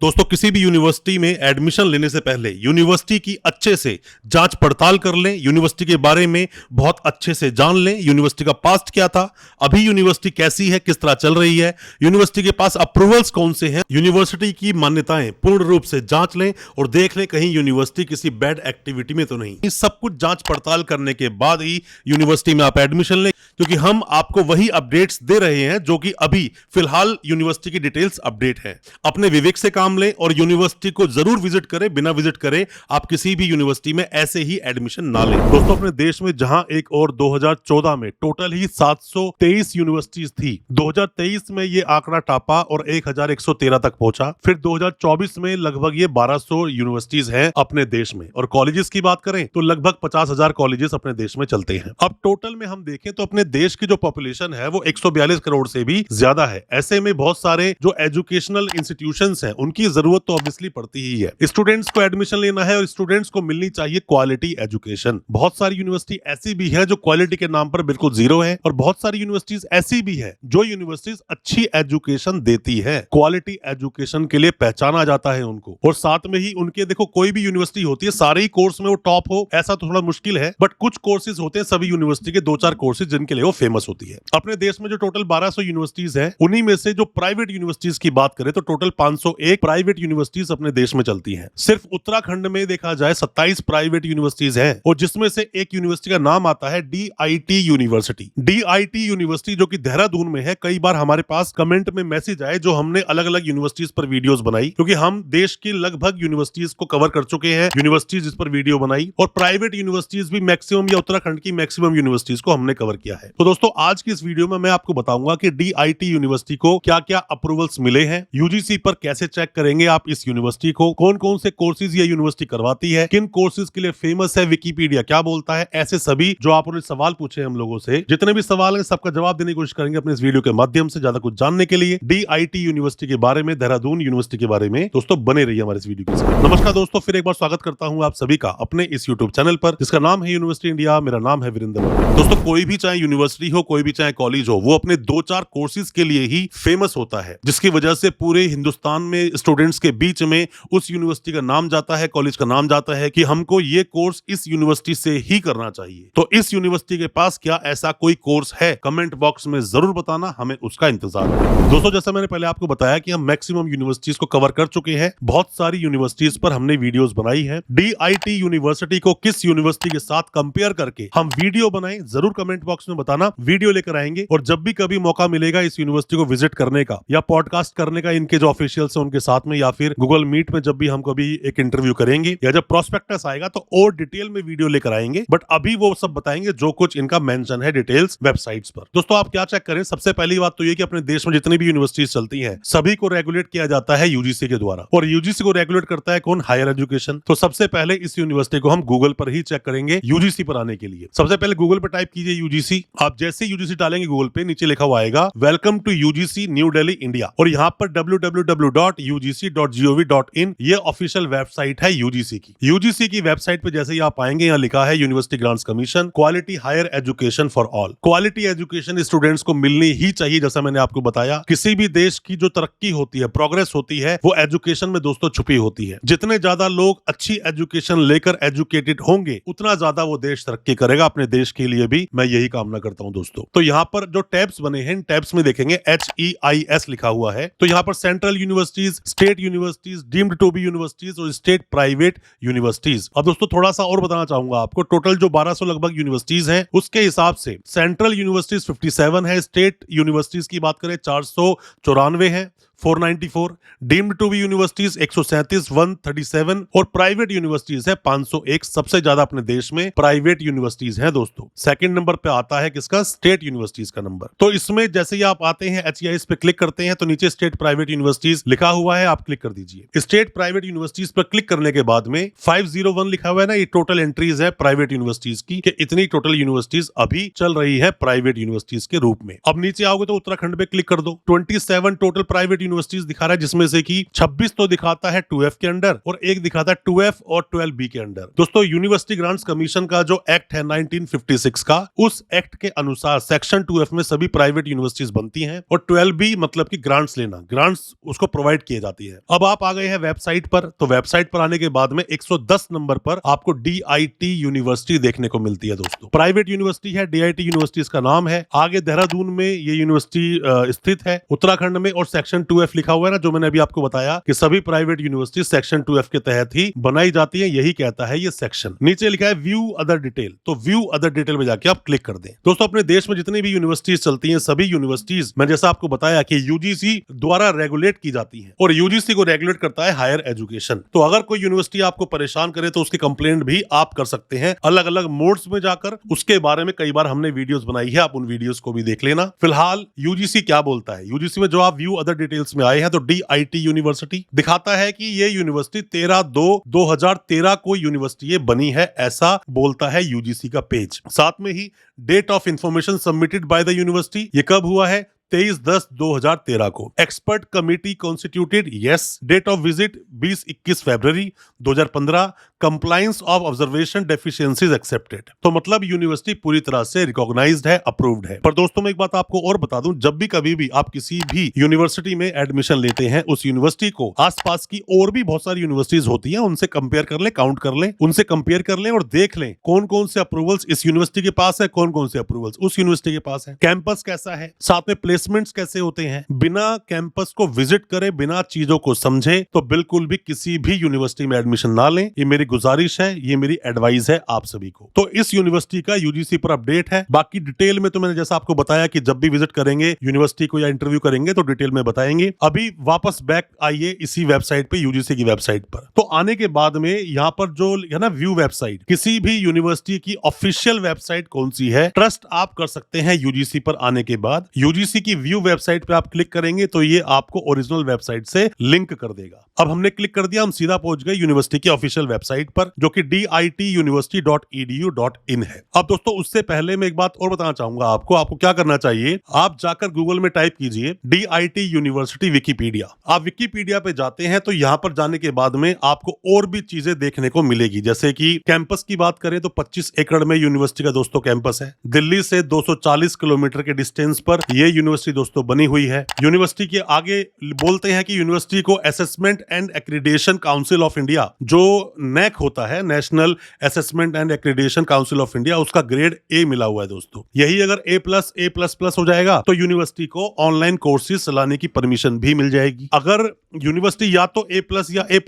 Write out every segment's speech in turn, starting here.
दोस्तों किसी भी यूनिवर्सिटी में एडमिशन लेने से पहले यूनिवर्सिटी की अच्छे से जांच पड़ताल कर लें, यूनिवर्सिटी के बारे में बहुत अच्छे से जान लें, यूनिवर्सिटी का पास्ट क्या था, अभी यूनिवर्सिटी कैसी है, किस तरह चल रही है, यूनिवर्सिटी के पास अप्रूवल्स कौन से हैं, यूनिवर्सिटी की मान्यताएं पूर्ण रूप से जांच लें और देख लें कहीं यूनिवर्सिटी किसी बैड एक्टिविटी में तो नहीं। इस सब कुछ जांच पड़ताल करने के बाद ही यूनिवर्सिटी में आप एडमिशन लें, क्योंकि हम आपको वही अपडेट्स दे रहे हैं जो कि अभी फिलहाल यूनिवर्सिटी की डिटेल्स अपडेट है। अपने विवेक से काम लें और यूनिवर्सिटी को जरूर विजिट करें। बिना विजिट करे आप किसी भी यूनिवर्सिटी में ऐसे ही एडमिशन ना लें। दोस्तों अपने देश में जहां एक और 2014 में टोटल ही 723 यूनिवर्सिटीज थी, 2023 में ये आंकड़ा टापा और 1113 तक पहुंचा। फिर 2024 में लगभग ये 1200 यूनिवर्सिटीज हैं अपने देश में। और कॉलेजेस की बात करें तो लगभग 50,000 कॉलेजेस अपने देश में चलते हैं। अब टोटल में हम देखें तो अपने देश की जो पॉपुलेशन है वो 142 करोड़ से भी ज्यादा है। ऐसे में बहुत सारे जो एजुकेशनल इंस्टीट्यूशंस हैं उनकी जरूरत तो ऑब्वियसली पड़ती ही है। स्टूडेंट्स को एडमिशन लेना है और स्टूडेंट्स को मिलनी चाहिए क्वालिटी एजुकेशन। बहुत सारी यूनिवर्सिटी ऐसी भी है जो क्वालिटी के नाम पर बिल्कुल जीरो है, और बहुत सारी यूनिवर्सिटीज ऐसी भी है जो यूनिवर्सिटीज अच्छी एजुकेशन देती है। क्वालिटी एजुकेशन के लिए पहचाना जाता है उनको। और साथ में ही उनके देखो कोई भी यूनिवर्सिटी होती है सारे ही कोर्स में वो टॉप हो ऐसा तो थोड़ा मुश्किल है, बट कुछ कोर्सेज होते हैं सभी यूनिवर्सिटी के 2-4 कोर्सेज जिनके लिए वो फेमस होती है। अपने देश में जो टोटल 1200 यूनिवर्सिटीज है उन्हीं में से जो प्राइवेट यूनिवर्सिटीज की बात करें तो टोटल 501 प्राइवेट यूनिवर्सिटीज अपने देश में चलती हैं। सिर्फ उत्तराखंड में देखा जाए 27 प्राइवेट यूनिवर्सिटीज हैं, और जिसमें से एक यूनिवर्सिटी का नाम आता है DIT यूनिवर्सिटी। DIT यूनिवर्सिटी जो कि देहरादून में है। कई बार हमारे पास कमेंट में मैसेज आए जो हमने अलग अलग यूनिवर्सिटीज पर वीडियोस बनाई, क्योंकि हम देश की लगभग यूनिवर्सिटीज को कवर कर चुके हैं, यूनिवर्सिटीज जिस पर वीडियो बनाई, और प्राइवेट यूनिवर्सिटीज भी मैक्सिमम या उत्तराखंड की मैक्सिमम यूनिवर्सिटीज को हमने कवर किया है। तो दोस्तों आज की इस वीडियो में मैं आपको बताऊंगा कि DIT यूनिवर्सिटी को क्या क्या अप्रूवल्स मिले हैं, यूजीसी पर कैसे चेक करेंगे आप इस यूनिवर्सिटी को, कौन कौन से कोर्सेज ये यूनिवर्सिटी करवाती है, किन कोर्सेज के लिए फेमस है, विकिपीडिया क्या बोलता है, ऐसे सभी जो आपने सवाल पूछे हम लोगों से, जितने भी सवाल हैं सबका जवाब देने की कोशिश करेंगे अपने इस वीडियो के माध्यम से। ज्यादा कुछ जानने के लिए DIT यूनिवर्सिटी के बारे में, देहरादून यूनिवर्सिटी के बारे में दोस्तों बने रहिए हमारे इस वीडियो के साथ। नमस्कार दोस्तों, फिर एक बार स्वागत करता हूं आप सभी का अपने इस यूट्यूब चैनल पर जिसका नाम है यूनिवर्सिटी इंडिया। मेरा नाम है वीरेंद्र। दोस्तों कोई भी चाहे यूनिवर्सिटी हो, कोई भी चाहे कॉलेज हो, वो अपने 2-4 कोर्सेज के लिए ही फेमस होता है, जिसकी वजह से पूरे हिंदुस्तान में स्टूडेंट्स के बीच में उस यूनिवर्सिटी का नाम जाता है, कॉलेज का नाम जाता है कि हमको ये कोर्स इस यूनिवर्सिटी से ही करना चाहिए। तो इस यूनिवर्सिटी के पास क्या ऐसा कोई कोर्स है? कमेंट बॉक्स में जरूर बताना, हमें उसका इंतजार है। दोस्तों जैसा मैंने पहले आपको बताया कि हम मैक्सिमम यूनिवर्सिटीज को कवर कर चुके हैं, बहुत सारी यूनिवर्सिटीज पर हमने वीडियोस बनाई है। DIT यूनिवर्सिटी को किस यूनिवर्सिटी के साथ कंपेयर करके हम वीडियो बनाए जरूर कमेंट बॉक्स में बताना, वीडियो लेकर आएंगे। और जब भी कभी मौका मिलेगा इस यूनिवर्सिटी को विजिट करने का या पॉडकास्ट करने का इनके जो ऑफिशियल्स हैं उनके साथ में, या फिर गूगल मीट में जब भी हम कभी एक इंटरव्यू करेंगे या जब प्रोस्पेक्टस आएगा तो और डिटेल में वीडियो लेकर आएंगे, बट अभी वो सब बताएंगे जो कुछ इनका मेंशन है डिटेल्स वेबसाइट्स पर। दोस्तों आप क्या चेक करें, सबसे पहली बात तो ये कि अपने देश में जितनी भी यूनिवर्सिटीज चलती हैं सभी को रेगुलेट किया जाता है यूजीसी के द्वारा। और यूजीसी को रेगुलेट करता है कौन? Higher education. तो सबसे पहले इस यूनिवर्सिटी को हम गूगल पर ही चेक करेंगे यूजीसी पर आने के लिए। सबसे पहले गूगल पर टाइप कीजिए यूजीसी। आप जैसे यूजीसी डालेंगे गूगल पे नीचे लिखा हुआ आएगा welcome to UGC new Delhi India, और यहाँ पर www.ugc.gov.in ये ऑफिशियल वेबसाइट है यूजीसी की। यूजीसी की वेबसाइट पे जैसे ही आप आएंगे यहाँ लिखा है university grants commission, quality higher education for all. Quality education students को मिलनी ही चाहिए। जैसा मैंने आपको बताया, किसी भी देश की जो तरक्की होती है, प्रोग्रेस होती है, वो एजुकेशन में दोस्तों छुपी होती है। जितने ज्यादा लोग अच्छी एजुकेशन लेकर एजुकेटेड होंगे उतना ज्यादा वो देश तरक्की करेगा। अपने देश के लिए भी मैं यही कामना करता हूं दोस्तों। तो यहाँ पर जो टैब्स बने हैं, इन टैब्स में देखेंगे HEIS लिखा हुआ है। तो यहाँ पर central universities, state universities, deemed to be universities और स्टेट प्राइवेट यूनिवर्सिटीज। अब दोस्तों थोड़ा सा और बताना चाहूंगा आपको, टोटल जो 1200 लगभग यूनिवर्सिटीज हैं उसके हिसाब से सेंट्रल यूनिवर्सिटीज 57 है, स्टेट यूनिवर्सिटीज की बात करें 494 है, 494, डीम्ड टू बी यूनिवर्सिटीज 137, 137, और प्राइवेट यूनिवर्सिटीज है 501। सबसे ज्यादा अपने देश में प्राइवेट यूनिवर्सिटीज हैं दोस्तों। सेकंड नंबर पे आता है किसका? स्टेट यूनिवर्सिटीज का नंबर। तो इसमें जैसे ही आप आते हैं HEIS पे क्लिक करते हैं तो नीचे स्टेट प्राइवेट यूनिवर्सिटीज लिखा हुआ है, आप क्लिक कर दीजिए। स्टेट प्राइवेट यूनिवर्सिटीज पर क्लिक करने के बाद में 501 लिखा हुआ है ना, ये टोटल एंट्रीज है प्राइवेट यूनिवर्सिटीज की, कि इतनी टोटल यूनिवर्सिटीज अभी चल रही है प्राइवेट यूनिवर्सिटीज के रूप में। अब नीचे आओगे तो उत्तराखंड पे क्लिक कर दो, 27 टोटल प्राइवेट यूनिवर्सिटीज दिखा रहा है, जिसमें से कि 26 तो दिखाता है 2F के अंडर और एक दिखाता है 2F और 12B के अंडर। दोस्तों, यूनिवर्सिटी ग्रांट्स कमीशन का जो एक्ट है 1956 का, उस एक्ट के अनुसार सेक्शन 2F में सभी प्राइवेट यूनिवर्सिटीज बनती हैं और 12B मतलब कि ग्रांट्स लेना, ग्रांट्स उसको प्रोवाइड किए जाती है। अब आप आ गए हैं वेबसाइट पर, तो वेबसाइट पर आने के बाद में 110 नंबर पर आपको DIT यूनिवर्सिटी देखने को मिलती है। दोस्तों, प्राइवेट यूनिवर्सिटी है, DIT यूनिवर्सिटी इसका नाम है। आगे देहरादून में ये यूनिवर्सिटी स्थित है, उत्तराखंड में, और सेक्शन 2F लिखा हुआ है ना, जो मैंने अभी आपको बताया कि सभी प्राइवेट यूनिवर्सिटी सेक्शन 2F के तहत ही बनाई जाती है, यही कहता है ये सेक्शन। नीचे लिखा है व्यू अदर डिटेल, तो व्यू अदर डिटेल में जाके आप क्लिक कर दें। दोस्तों, अपने देश में जितनी भी यूनिवर्सिटीज चलती हैं, सभी यूनिवर्सिटीज मैं जैसा आपको बताया कि UGC द्वारा रेगुलेट की जाती है और UGC को रेगुलेट करता है हायर एजुकेशन। तो अगर कोई यूनिवर्सिटी आपको परेशान करे तो उसकी कंप्लेंट भी आप कर सकते हैं अलग अलग मोड्स में जाकर। उसके बारे में कई बार हमने वीडियोस बनाई है, आप उन वीडियोस को भी देख लेना। फिलहाल UGC क्या बोलता है, UGC में जो आप व्यू अदर डिटेल्स में आए हैं, तो DIT यूनिवर्सिटी दिखाता है कि ये यूनिवर्सिटी 13/2/2013 को यूनिवर्सिटी ये बनी है, ऐसा बोलता है UGC का पेज। साथ में ही date of information submitted by the university, ये कब हुआ है, 23/10/2013 को। Expert committee constituted, yes. Date of visit 20-21 February 2015। Compliance of observation deficiencies accepted. तो मतलब यूनिवर्सिटी पूरी तरह से रिकॉग्नाइज्ड है, अप्रूव्ड है। पर दोस्तों, मैं एक बात आपको और बता दूं, जब भी कभी भी आप किसी भी यूनिवर्सिटी में एडमिशन लेते हैं, उस यूनिवर्सिटी को आसपास की और भी बहुत सारी यूनिवर्सिटीज होती हैं, उनसे कंपेयर कर लें, काउंट कर लें, उनसे कंपेयर कर लें और देख लें कौन कौन से अप्रूवल्स इस यूनिवर्सिटी के पास है, कौन कौन से अप्रूवल्स उस यूनिवर्सिटी के पास है, कैंपस कैसा है, साथ में प्लेसमेंट्स कैसे होते हैं। बिना कैंपस को विजिट करे, बिना चीजों को समझे, तो बिल्कुल भी किसी भी यूनिवर्सिटी में एडमिशन ना लें। ये मेरी गुजारिश है, ये मेरी एडवाइस है आप सभी को। तो इस यूनिवर्सिटी का UGC पर अपडेट है। बाकी डिटेल में तो मैंने जैसा आपको बताया कि जब भी विजिट करेंगे यूनिवर्सिटी को या इंटरव्यू करेंगे तो डिटेल में बताएंगे। अभी वापस बैक आइए इसी वेबसाइट पे, UGC की वेबसाइट पर। तो आने के बाद में यहाँ पर जो है ना व्यू वेबसाइट, किसी भी यूनिवर्सिटी की ऑफिशियल वेबसाइट कौन सी है, ट्रस्ट आप कर सकते हैं UGC पर आने के बाद। UGC की व्यू वेबसाइट पे आप क्लिक करेंगे तो ये आपको ओरिजिनल वेबसाइट से लिंक कर देगा। अब हमने क्लिक कर दिया, हम सीधा पहुंच गए यूनिवर्सिटी की ऑफिशियल वेबसाइट पर, जो कि dituniversity.edu.in है। अब दोस्तों, उससे पहले मैं एक बात और बताना चाहूंगा आपको क्या करना चाहिए, आप जाकर गूगल में टाइप कीजिए DIT यूनिवर्सिटी विकिपीडिया। आप विकिपीडिया पे जाते हैं तो यहाँ पर जाने के बाद में आपको और भी चीजें देखने को मिलेगी, जैसे कि कैंपस की बात करें तो 25 एकड़ में यूनिवर्सिटी का दोस्तों कैंपस है। दिल्ली से 240 किलोमीटर के डिस्टेंस पर यह यूनिवर्सिटी दोस्तों बनी हुई है। यूनिवर्सिटी के आगे बोलते हैं कि यूनिवर्सिटी को assessment and accreditation council of India, जो NAAC होता है, national assessment and accreditation council of India, उसका ग्रेड A मिला हुआ है दोस्तों। यही अगर A+++ हो जाएगा तो यूनिवर्सिटी को ऑनलाइन कोर्सेज चलाने की परमिशन भी मिल जाएगी। अगर यूनिवर्सिटी या तो A+ या A++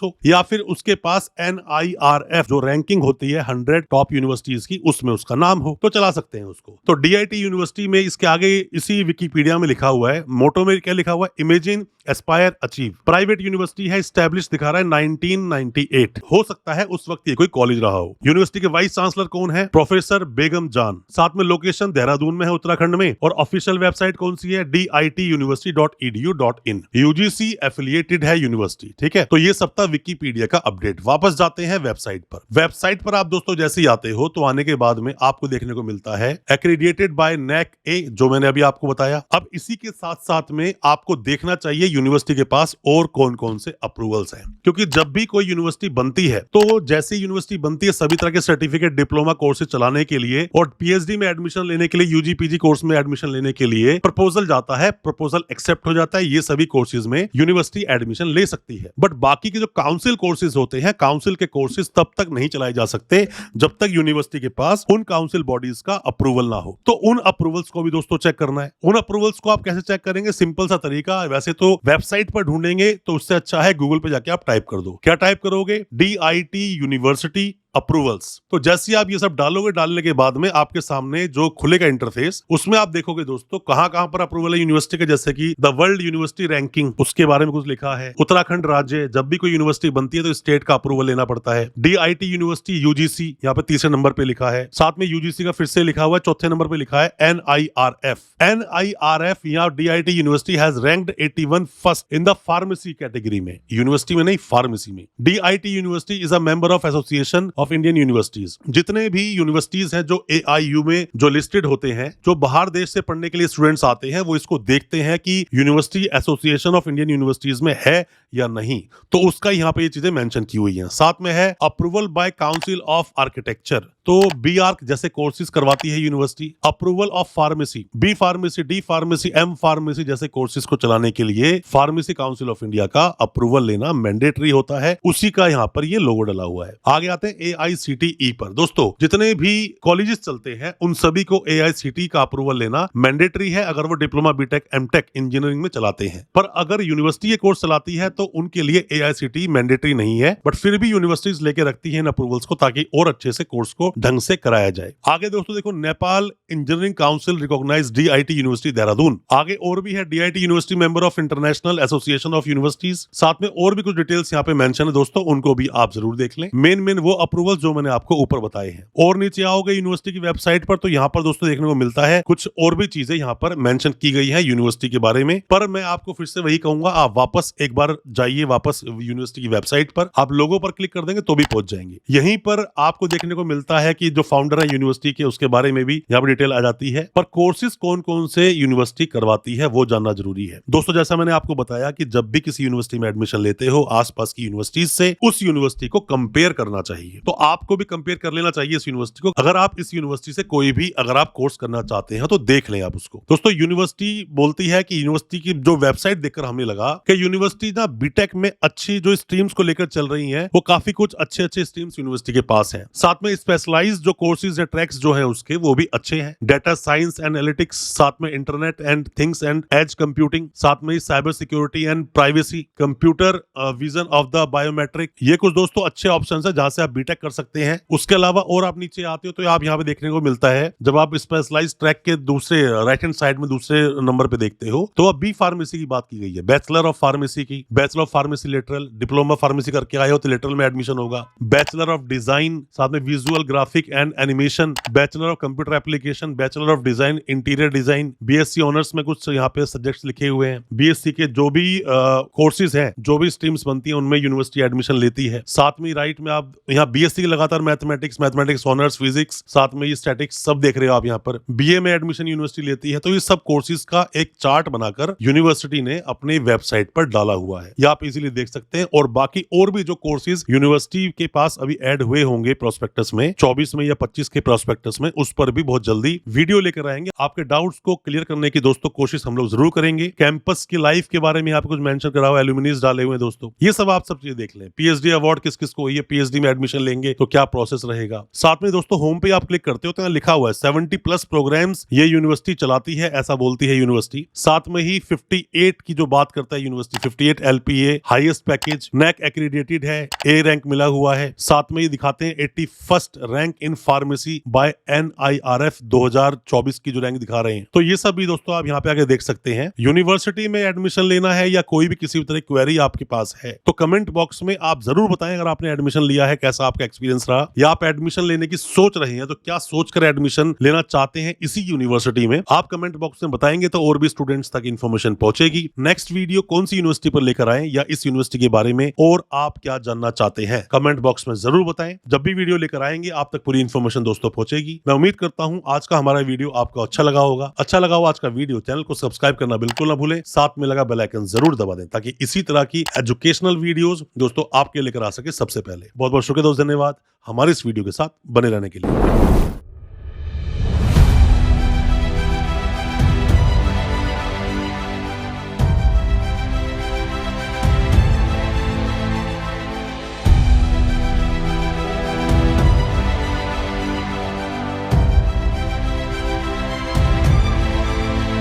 हो, या फिर उसके पास NIRF जो रैंकिंग होती है 100 टॉप यूनिवर्सिटीज की, उसमें उसका नाम हो, तो चला सकते हैं उसको। तो DIT यूनिवर्सिटी में इसके आगे इसी विकिपीडिया में लिखा हुआ है, मोटो में क्या लिखा हुआ है, imagine, Aspire, achieve. Private university है, स्टैब्लिश दिखा रहा है 1998। हो सकता है उस वक्त ये कोई कॉलेज रहा हो। यूनिवर्सिटी के वाइस चांसलर कौन है, प्रोफेसर बेगम जान। साथ में लोकेशन देहरादून में है, उत्तराखंड में। और ऑफिशियल वेबसाइट कौन सी है, dituniversity.edu.in। UGC एफिलिएटेड है यूनिवर्सिटी, ठीक है। तो ये सब था विकिपीडिया का अपडेट। वापस जाते हैं वेबसाइट पर। वेबसाइट पर आप दोस्तों जैसे ही आते हो तो आने के बाद में आपको देखने को मिलता है एक्रीडिएटेड बाय NAAC A, जो मैंने अभी आपको बताया। अब इसी के साथ साथ में आपको देखना चाहिए यूनिवर्सिटी के पास और कौन कौन से अप्रूवल्स हैं, क्योंकि जब भी कोई यूनिवर्सिटी बनती है तो जैसे यूनिवर्सिटी बनती है सभी तरह के सर्टिफिकेट, डिप्लोमा कोर्सेज चलाने के लिए और PhD में एडमिशन लेने के लिए, UG PG कोर्स में एडमिशन लेने के लिए प्रपोजल जाता है, प्रपोजल एक्सेप्ट हो जाता है। ये सभी कोर्सेज में यूनिवर्सिटी एडमिशन ले सकती है। बट बाकी के जो काउंसिल कोर्सेज होते हैं, काउंसिल के कोर्सेज तब तक नहीं चलाए जा सकते जब तक यूनिवर्सिटी के पास उन काउंसिल बॉडीज का अप्रूवल ना हो। तो उन अप्रूवल्स को भी दोस्तों चेक करना है। उन अप्रूवल्स को आप कैसे चेक करेंगे, सिंपल सा तरीका, वैसे तो वेबसाइट पर ढूंढेंगे तो उससे अच्छा है गूगल पे जाके आप टाइप कर दो। क्या टाइप करोगे, DIT यूनिवर्सिटी अप्रूवल्स। तो जैसे आप ये सब डालोगे, डालने के बाद में आपके सामने जो खुलेगा इंटरफेस, उसमें आप देखोगे दोस्तों कहां कहां पर अप्रूवल है यूनिवर्सिटी के, जैसे कि द वर्ल्ड यूनिवर्सिटी रैंकिंग, उसके बारे में कुछ लिखा है। उत्तराखंड राज्य, जब भी कोई यूनिवर्सिटी बनती है तो स्टेट का अप्रूवल लेना पड़ता है। DIT यूनिवर्सिटी UGC यहाँ पे तीसरे नंबर पे लिखा है। साथ में UGC का फिर से लिखा हुआ है, चौथे नंबर पे लिखा है NIRF। NIRF या DIT university has ranked 81 first in the pharmacy category में, यूनिवर्सिटी में नहीं, फार्मेसी में। DIT university is a member of association of Indian universities. जितने भी यूनिवर्सिटीज हैं जो AIU में जो लिस्टेड होते हैं, जो बाहर देश से पढ़ने के लिए स्टूडेंट्स आते हैं, वो इसको देखते हैं कि university association of Indian universities में है या नहीं, तो उसका यहाँ पे ये चीजें मेंशन की हुई हैं। साथ में है approval bye council of architecture, तो BArch जैसे कोर्सेज करवाती है university. Approval of pharmacy, B pharmacy, D pharmacy, M pharmacy जैसे कोर्सेज को चलाने के लिए फार्मेसी काउंसिल ऑफ इंडिया का अप्रूवल लेना मैंडेटरी होता है, उसी का यहाँ पर ये लोगो डला हुआ है। आगे आते हैं AICTE पर। दोस्तों जितने भी कॉलेजेस चलते हैं उन सभी को AICTE का अप्रूवल लेना मैंडेटरी है अगर वो डिप्लोमा, BTech, MTech इंजीनियरिंग में चलाते हैं। पर अगर यूनिवर्सिटी ये कोर्स चलाती है तो उनके लिए AICTE मैंडेटरी नहीं है, बट फिर भी यूनिवर्सिटीज लेके रखती है इन अप्रूवल्स को ताकि और अच्छे से कोर्स को ढंग से कराया जाए। आगे दोस्तों देखो, Nepal engineering council recognise DIT university Dehradun. आगे और भी है DIT university member of international association of universities. साथ में और भी कुछ डिटेल्स यहाँ पे मेंशन है दोस्तों, उनको भी आप जरूर देख लें। मेन वो अप्रूवल जो मैंने आपको ऊपर बताए हैं। और नीचे आओगे यूनिवर्सिटी की वेबसाइट पर तो यहाँ पर दोस्तों देखने को मिलता है कुछ और भी चीजें यहाँ पर मेंशन की गई है यूनिवर्सिटी के बारे में। पर मैं आपको फिर से वही कहूंगा, आप वापस एक बार जाइए वापस यूनिवर्सिटी की वेबसाइट पर, आप लोगों पर क्लिक कर देंगे तो भी पहुंच जाएंगे। यहीं पर आपको देखने को मिलता है कि जो फाउंडर है यूनिवर्सिटी के, उसके बारे में भी यहाँ पर डिटेल आ जाती है। पर कोर्सेज कौन कौन से यूनिवर्सिटी करवाती है वो जानना जरूरी है दोस्तों। जैसा मैंने आपको बताया कि जब भी किसी यूनिवर्सिटी में एडमिशन लेते हो, आसपास की यूनिवर्सिटीज से उस यूनिवर्सिटी को कंपेयर करना चाहिए। तो आपको भी कंपेयर कर लेना चाहिए इस यूनिवर्सिटी को। अगर आप इस यूनिवर्सिटी से कोई भी अगर आप कोर्स करना चाहते हैं तो देख लें आप उसको। दोस्तों यूनिवर्सिटी बोलती है कि यूनिवर्सिटी की जो वेबसाइट देखकर हमें लगा कि यूनिवर्सिटी ना BTech में अच्छी जो स्ट्रीम्स को लेकर चल रही हैं, वो काफी कुछ अच्छे स्ट्रीम्स यूनिवर्सिटी के पास हैं। साथ में स्पेशलाइज्ड जो कोर्सेज या ट्रैक्स जो है उसके, वो भी अच्छे हैं। डाटा साइंस एंड एनालिटिक्स, साथ में internet and things and edge computing, साथ में cyber security and privacy, computer vision of the biometric, ये कुछ दोस्तों अच्छे ऑप्शन है जहां से आप BTech कर सकते हैं। उसके अलावा और आप नीचे आते हो तो आप यहाँ पे देखने को मिलता है, जब आप स्पेशलाइज्ड ट्रैक के दूसरे राइट हैंड साइड में दूसरे नंबर पे देखते हो तो अब B फार्मेसी की बात की गई है। बैचलर ऑफ फार्मेसी की, bachelor of pharmacy lateral, diploma pharmacy करके आए हो तो लेटरल में एडमिशन होगा। बैचलर ऑफ डिजाइन, साथ में visual graphic and animation, bachelor of computer application, bachelor of design interior design, BSc honours में कुछ यहाँ पे सब्जेक्ट्स लिखे हुए हैं। BSc के जो भी कोर्सेज हैं, जो भी स्ट्रीम्स बनती हैं, उनमें यूनिवर्सिटी एडमिशन लेती है। साथ में राइट में आप यहाँ BSc की लगातार मैथमेटिक्स ऑनर्स, फिजिक्स, साथ में ये स्टैटिक्स सब देख रहे हो आप यहाँ पर। BA में एडमिशन यूनिवर्सिटी लेती है। तो ये सब कोर्सेज का एक चार्ट बनाकर यूनिवर्सिटी ने अपनी वेबसाइट पर डाला हुआ है, ये आप इजीली देख सकते हैं। और बाकी और भी जो कोर्सेज यूनिवर्सिटी के पास अभी ऐड हुए होंगे प्रोस्पेक्टस में, 24 में या 25 के प्रोस्पेक्टस में, उस पर भी बहुत जल्दी वीडियो लेकर आएंगे। आपके डाउट्स को क्लियर करने की दोस्तों कोशिश हम लोग जरूर करेंगे। कैंपस की लाइफ के बारे में यहाँ पे कुछ मेंशन करा हुआ है, एल्यूमिनीज डाले हुए हैं दोस्तों, ये सब आप सब चीजें देख लें। PhD अवार्ड किस किस को हुई है, PhD में एडमिशन लेंगे तो क्या प्रोसेस रहेगा। साथ में दोस्तों होम पे आप क्लिक करते हो तो यहाँ लिखा हुआ है 70+ प्रोग्राम्स ये यूनिवर्सिटी चलाती है, ऐसा बोलती है यूनिवर्सिटी। साथ में ही 58 की जो बात करता है university, 58 LPA highest package, NAC accredited है, A रैंक मिला हुआ है। साथ में ये दिखाते हैं 81st rank in pharmacy by NIRF 2024 की जो रैंक दिखा रहे हैं। तो ये सब भी दोस्तों आप यहाँ पे आगे देख सकते हैं। यूनिवर्सिटी में एडमिशन लेना है या कोई भी किसी भी तरह क्वेरी आपके पास है तो कमेंट बॉक्स में आप जरूर बताएं। अगर आपने एडमिशन लिया है, कैसा आपका एक्सपीरियंस रहा, या आप एडमिशन लेने की सोच रहे हैं तो क्या सोचकर एडमिशन लेना चाहते हैं इसी यूनिवर्सिटी में, आप कमेंट बॉक्स में बताएंगे तो और भी स्टूडेंट्स तक इन्फॉर्मेशन पहुंचेगी। नेक्स्ट वीडियो कौन सी यूनिवर्सिटी पर लेकर आए या इस यूनिवर्सिटी के बारे में और आप क्या जानना चाहते हैं, कमेंट बॉक्स में जरूर बताएं। जब भी वीडियो लेकर आएंगे आप तक पूरी इन्फॉर्मेशन दोस्तों पहुंचेगी। मैं उम्मीद करता हूं आज का हमारा वीडियो आपको अच्छा लगा होगा। अच्छा लगा हो आज का वीडियो, चैनल को सब्सक्राइब करना बिल्कुल ना भूलें, साथ में लगा बेल आइकन जरूर दबा दें ताकि इसी तरह की एजुकेशनल वीडियोस दोस्तों आपके लेकर आ सके सबसे पहले। बहुत बहुत शुक्रिया दोस्त, धन्यवाद हमारे इस वीडियो के साथ बने रहने के लिए।